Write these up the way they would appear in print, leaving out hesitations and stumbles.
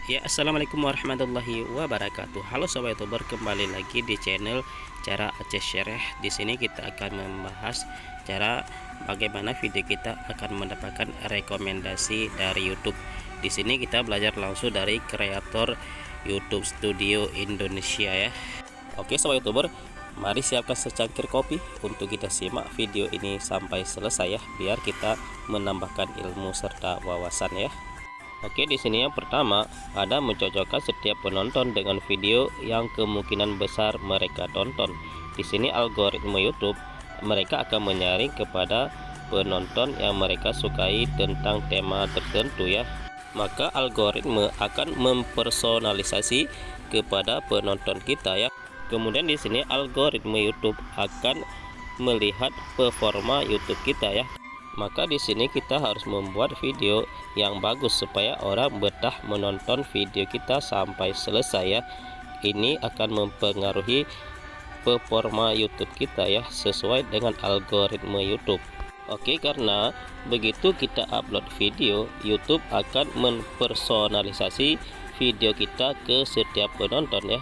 Ya, assalamualaikum warahmatullahi wabarakatuh. Halo sobat youtuber, kembali lagi di channel cara Aceh Syareh. Di sini kita akan membahas cara bagaimana video kita akan mendapatkan rekomendasi dari YouTube. Di sini kita belajar langsung dari kreator YouTube Studio Indonesia ya. Oke sobat youtuber, mari siapkan secangkir kopi untuk kita simak video ini sampai selesai ya, biar kita menambahkan ilmu serta wawasan ya. Oke, di sini yang pertama ada mencocokkan setiap penonton dengan video yang kemungkinan besar mereka tonton. Di sini algoritma YouTube mereka akan menyaring kepada penonton yang mereka sukai tentang tema tertentu ya. Maka algoritma akan mempersonalisasi kepada penonton kita ya. Kemudian di sini algoritma YouTube akan melihat performa YouTube kita ya. Maka di sini kita harus membuat video yang bagus supaya orang betah menonton video kita sampai selesai ya. Ini akan mempengaruhi performa YouTube kita ya, sesuai dengan algoritma YouTube. Oke, karena begitu kita upload video, YouTube akan mempersonalisasi video kita ke setiap penonton ya.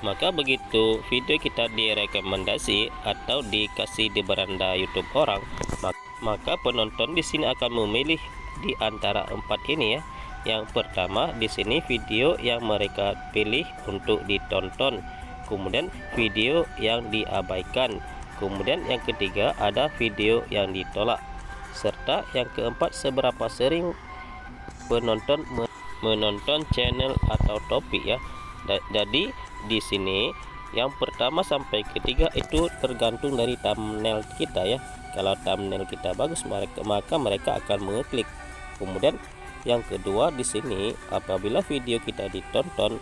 Maka begitu video kita direkomendasi atau dikasih di beranda YouTube orang, maka penonton di sini akan memilih di antara empat ini ya. Yang pertama di sini video yang mereka pilih untuk ditonton, kemudian video yang diabaikan, kemudian yang ketiga ada video yang ditolak, serta yang keempat seberapa sering penonton menonton channel atau topik ya. Jadi di sini yang pertama sampai ketiga itu tergantung dari thumbnail kita ya. Kalau thumbnail kita bagus, maka mereka akan mengeklik. Kemudian yang kedua di sini apabila video kita ditonton,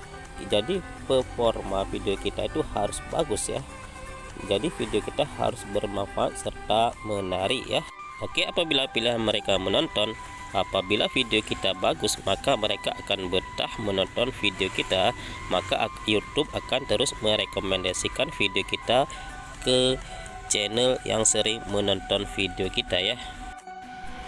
jadi performa video kita itu harus bagus ya. Jadi video kita harus bermanfaat serta menarik ya. Oke, apabila pilihan mereka menonton, apabila video kita bagus, maka mereka akan betah menonton video kita. Maka YouTube akan terus merekomendasikan video kita ke channel yang sering menonton video kita ya.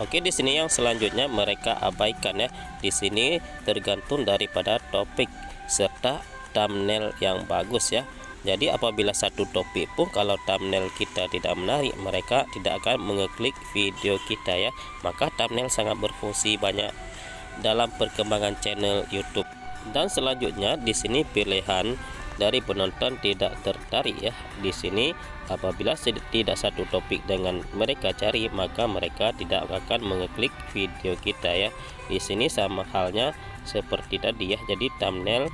Oke, di sini yang selanjutnya mereka abaikan ya. Di sini tergantung daripada topik serta thumbnail yang bagus ya. Jadi apabila satu topik pun kalau thumbnail kita tidak menarik, mereka tidak akan mengeklik video kita ya. Maka thumbnail sangat berfungsi banyak dalam perkembangan channel YouTube. Dan selanjutnya di sini pilihan dari penonton tidak tertarik ya. Di sini apabila tidak satu topik dengan mereka cari, maka mereka tidak akan mengeklik video kita ya. Di sini sama halnya seperti tadi ya. Jadi thumbnail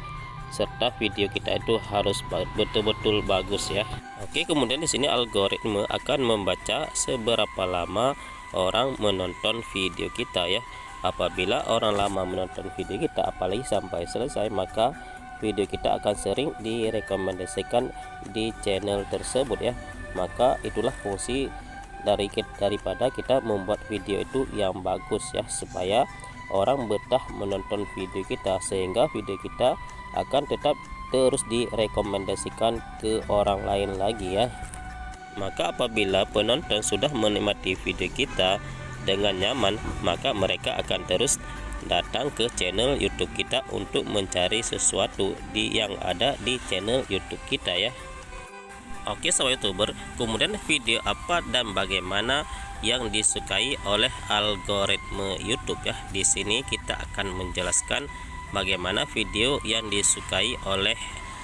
serta video kita itu harus betul-betul bagus ya. Oke, kemudian di sini algoritma akan membaca seberapa lama orang menonton video kita ya. Apabila orang lama menonton video kita apalagi sampai selesai, maka video kita akan sering direkomendasikan di channel tersebut ya. Maka itulah fungsi daripada kita membuat video itu yang bagus ya, supaya orang betah menonton video kita, sehingga video kita akan tetap terus direkomendasikan ke orang lain lagi ya. Maka apabila penonton sudah menikmati video kita dengan nyaman, maka mereka akan terus datang ke channel YouTube kita untuk mencari sesuatu yang ada di channel YouTube kita ya. Oke sobat youtuber, kemudian video apa dan bagaimana yang disukai oleh algoritma YouTube ya. Di sini kita akan menjelaskan bagaimana video yang disukai oleh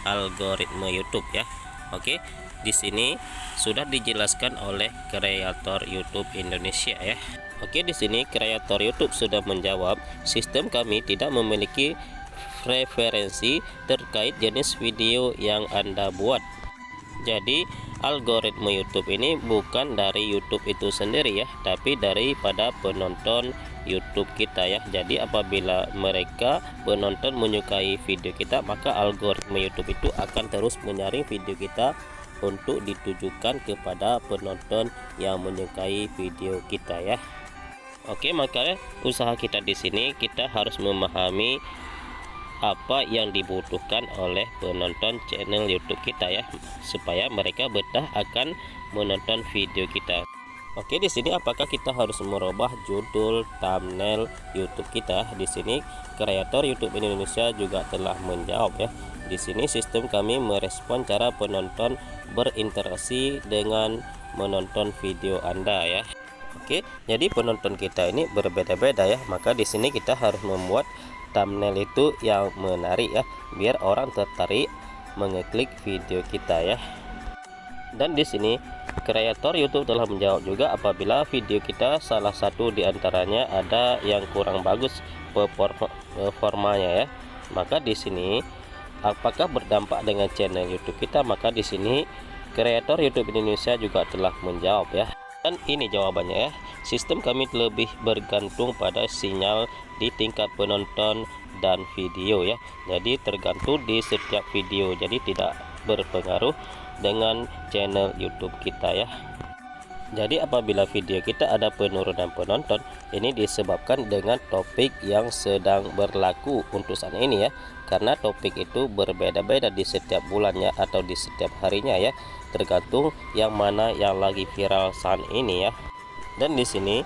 algoritma YouTube ya. Oke, di sini sudah dijelaskan oleh kreator YouTube Indonesia ya. Oke, di sini kreator YouTube sudah menjawab, sistem kami tidak memiliki preferensi terkait jenis video yang Anda buat. Jadi algoritma YouTube ini bukan dari YouTube itu sendiri ya, tapi daripada penonton YouTube kita ya. Jadi apabila mereka penonton menyukai video kita, maka algoritma YouTube itu akan terus menyaring video kita untuk ditujukan kepada penonton yang menyukai video kita ya. Oke, maka usaha kita di sini kita harus memahami apa yang dibutuhkan oleh penonton channel YouTube kita ya, supaya mereka betah akan menonton video kita. Oke, di sini apakah kita harus merubah judul thumbnail YouTube kita? Di sini kreator YouTube Indonesia juga telah menjawab ya. Di sini sistem kami merespon cara penonton berinteraksi dengan menonton video Anda ya. Oke, jadi penonton kita ini berbeda-beda ya. Maka di sini kita harus membuat thumbnail itu yang menarik ya, biar orang tertarik mengeklik video kita ya. Dan di sini kreator YouTube telah menjawab juga apabila video kita salah satu diantaranya ada yang kurang bagus performanya ya. Maka di sini apakah berdampak dengan channel YouTube kita? Maka di sini kreator YouTube Indonesia juga telah menjawab ya. Dan ini jawabannya ya. Sistem kami lebih bergantung pada sinyal di tingkat penonton dan video ya. Jadi tergantung di setiap video. Jadi tidak berpengaruh dengan channel YouTube kita ya. Jadi apabila video kita ada penurunan penonton, ini disebabkan dengan topik yang sedang berlaku untuk saat ini ya. Karena topik itu berbeda-beda di setiap bulannya atau di setiap harinya ya, tergantung yang mana yang lagi viral saat ini ya. Dan di sini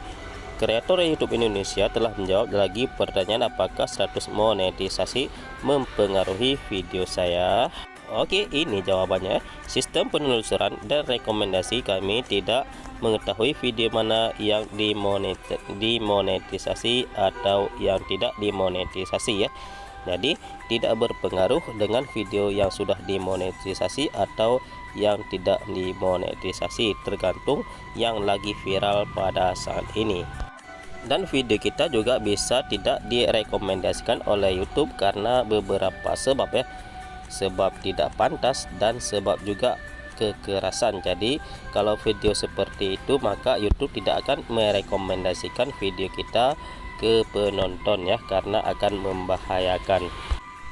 kreator YouTube Indonesia telah menjawab lagi pertanyaan apakah status monetisasi mempengaruhi video saya. Oke, ini jawabannya. Sistem penelusuran dan rekomendasi kami tidak mengetahui video mana yang dimonetisasi atau yang tidak dimonetisasi ya. Jadi tidak berpengaruh dengan video yang sudah dimonetisasi atau yang tidak dimonetisasi, tergantung yang lagi viral pada saat ini. Dan video kita juga bisa tidak direkomendasikan oleh YouTube karena beberapa sebab ya. Sebab tidak pantas dan sebab juga kekerasan. Jadi kalau video seperti itu maka YouTube tidak akan merekomendasikan video kita ke penonton ya, karena akan membahayakan.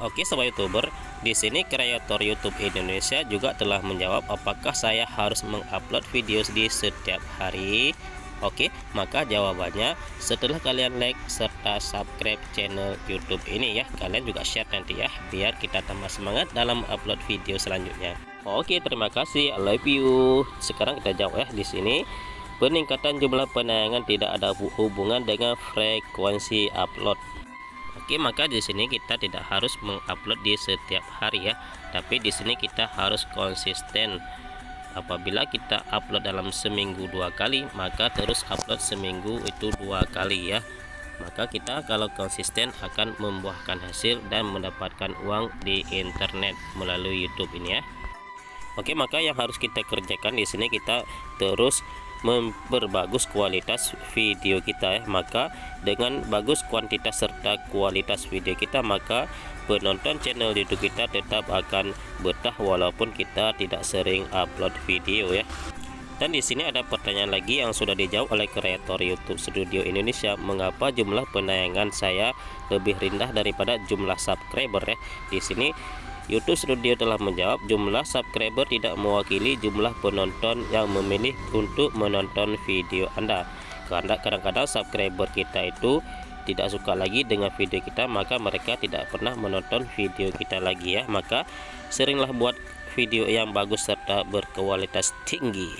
Oke sobat YouTuber, di sini kreator YouTube Indonesia juga telah menjawab apakah saya harus mengupload video di setiap hari. Oke, maka jawabannya setelah kalian like serta subscribe channel YouTube ini ya, kalian juga share nanti ya, biar kita tambah semangat dalam upload video selanjutnya. Oke, terima kasih, I love you. Sekarang kita jawab ya. Di sini peningkatan jumlah penayangan tidak ada hubungan dengan frekuensi upload. Oke, maka di sini kita tidak harus mengupload di setiap hari ya, tapi di sini kita harus konsisten. Apabila kita upload dalam seminggu 2 kali, maka terus upload seminggu itu 2 kali ya. Maka kita kalau konsisten akan membuahkan hasil dan mendapatkan uang di internet melalui YouTube ini ya. Oke, maka yang harus kita kerjakan di sini kita terus memperbagus kualitas video kita ya. Maka dengan bagus kuantitas serta kualitas video kita, maka penonton channel YouTube kita tetap akan betah walaupun kita tidak sering upload video ya. Dan di sini ada pertanyaan lagi yang sudah dijawab oleh kreator YouTube Studio Indonesia, mengapa jumlah penayangan saya lebih rendah daripada jumlah subscriber ya. Di sini YouTube Studio telah menjawab jumlah subscriber tidak mewakili jumlah penonton yang memilih untuk menonton video Anda. Karena kadang-kadang subscriber kita itu tidak suka lagi dengan video kita, maka mereka tidak pernah menonton video kita lagi ya. Maka seringlah buat video yang bagus serta berkualitas tinggi.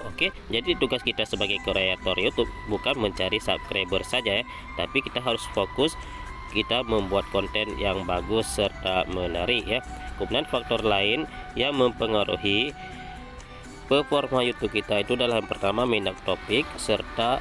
Oke, jadi tugas kita sebagai kreator YouTube bukan mencari subscriber saja ya, tapi kita harus fokus kita membuat konten yang bagus serta menarik ya. Kemudian faktor lain yang mempengaruhi performa YouTube kita itu adalah yang pertama minat topik serta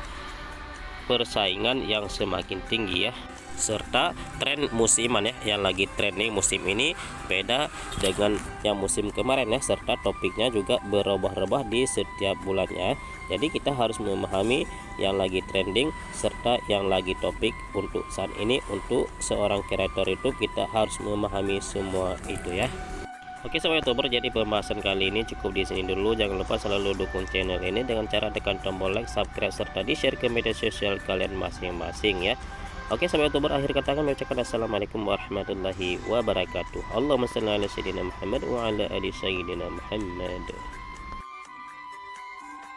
persaingan yang semakin tinggi ya, serta tren musiman ya, yang lagi trending musim ini beda dengan yang musim kemarin ya, serta topiknya juga berubah-ubah di setiap bulannya. Jadi kita harus memahami yang lagi trending serta yang lagi topik untuk saat ini. Untuk seorang kreator YouTube kita harus memahami semua itu ya. Oke sobat YouTuber, jadi pembahasan kali ini cukup di sini dulu. Jangan lupa selalu dukung channel ini dengan cara tekan tombol like, subscribe serta di-share ke media sosial kalian masing-masing ya. Oke sobat YouTuber, akhir kata kami ucapkan assalamualaikum warahmatullahi wabarakatuh. Allahumma shalli ala sayyidina Muhammad wa ala ali sayyidina Muhammad.